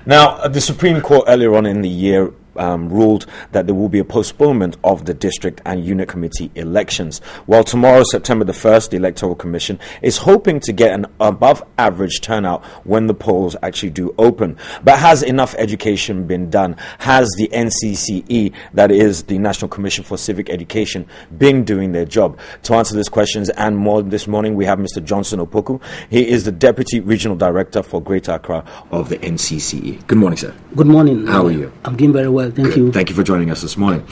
Now, the Supreme Court earlier on in the year ruled that there will be a postponement of the district and unit committee elections. While tomorrow, September the 1st, the Electoral Commission is hoping to get an above average turnout when the polls actually do open. But has enough education been done? Has the NCCE, that is the National Commission for Civic Education, been doing their job? To answer these questions and more this morning, we have Mr. Johnson Opoku. He is the Deputy Regional Director for Greater Accra of the NCCE. Good morning, sir. Good morning. How are you? I'm doing very well. Thank you. Thank you for joining us this morning.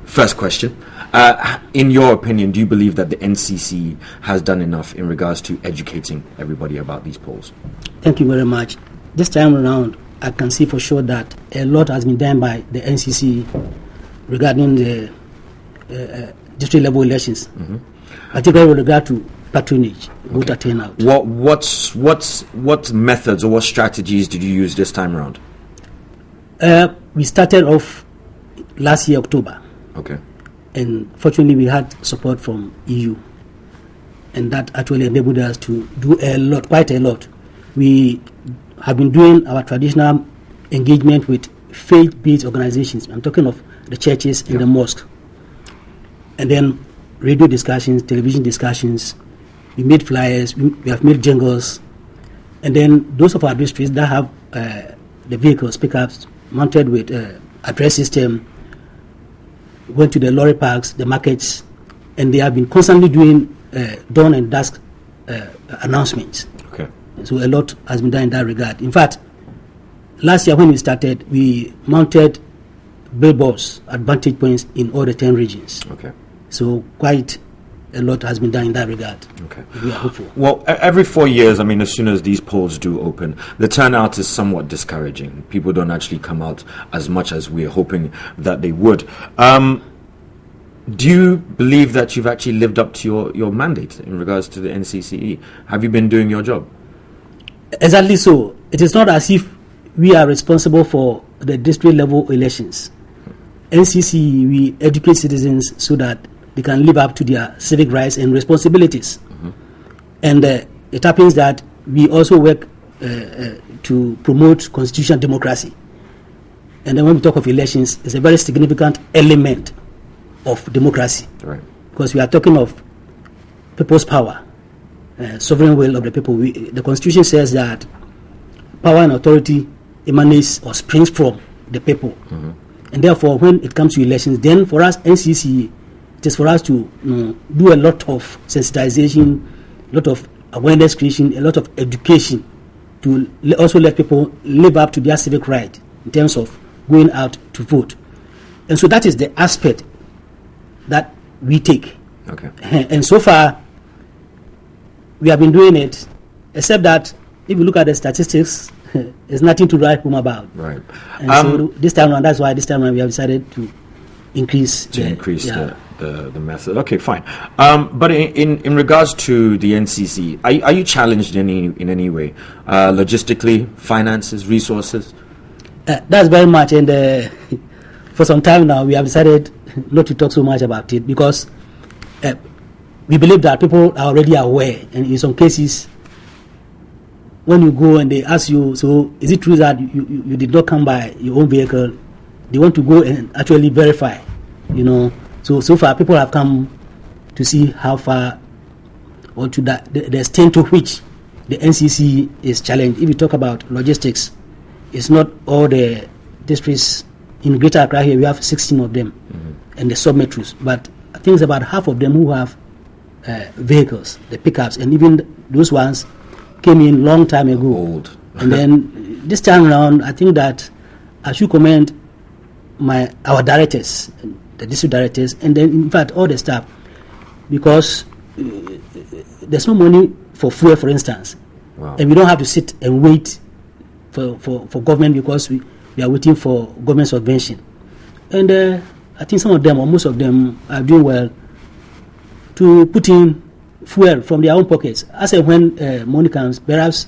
First question. In your opinion, do you believe that the NCC has done enough in regards to educating everybody about these polls? Thank you very much. This time around, I can see for sure that a lot has been done by the NCC regarding the district level elections, particularly with regard to patronage, voter turnout. What methods or what strategies did you use this time around? We started off last year, October. Okay. And fortunately, we had support from EU. And that actually enabled us to do a lot, quite a lot. We have been doing our traditional engagement with faith-based organizations. I'm talking of the churches and the mosques. And then radio discussions, television discussions. We made flyers, we have made jingles. And then those of our districts that have the vehicles, pickups, mounted with address system, went to the lorry parks, the markets, and they have been constantly doing dawn and dusk announcements. Okay. So a lot has been done in that regard. In fact, last year when we started, we mounted billboards at vantage points in all the 10 regions. Okay. So quite a lot has been done in that regard. Okay. We are hopeful. Well, every 4 years, I mean, as soon as these polls do open, the turnout is somewhat discouraging. People don't actually come out as much as we're hoping that they would. Do you believe that you've actually lived up to your mandate in regards to the NCCE? Have you been doing your job? Exactly so. It is not as if we are responsible for the district level elections. NCCE, we educate citizens so that they can live up to their civic rights and responsibilities. And it happens that we also work to promote constitutional democracy. And then when we talk of elections, it's a very significant element of democracy. Right. Because we are talking of people's power, sovereign will of the people. The Constitution says that power and authority emanates or springs from the people. And therefore, when it comes to elections, then for us, NCC, it is for us to do a lot of sensitization, a lot of awareness creation, a lot of education to also let people live up to their civic right in terms of going out to vote. And so that is the aspect that we take. Okay. And so far, we have been doing it, except that if you look at the statistics, there's nothing to write home about. Right. And so this time around, that's why this time around we have decided to increase the method. Okay, fine. But in regards to the NCC, are you challenged in any way? Logistically, finances, resources? That's very much. And for some time now, we have decided not to talk so much about it because we believe that people are already aware. And in some cases, when you go and they ask you, so is it true that you did not come by your own vehicle? They want to go and actually verify, So far, people have come to see how far or to the extent to which the NCC is challenged. If you talk about logistics, it's not all the districts in Greater Accra here. We have 16 of them, and the sub-metros. But I think it's about half of them who have vehicles, the pickups, and even those ones came in long time ago. Old. And then this time around, I think that I should commend our directors, the district directors, and then in fact all the staff, because there's no money for fuel, for instance. Wow. And we don't have to sit and wait for government because we are waiting for government subvention. And I think some of them, or most of them, are doing well to put in fuel from their own pockets. As and when money comes, perhaps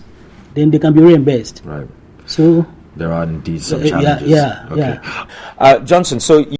then they can be reimbursed. Right. So there are indeed some challenges. Yeah. Johnson, so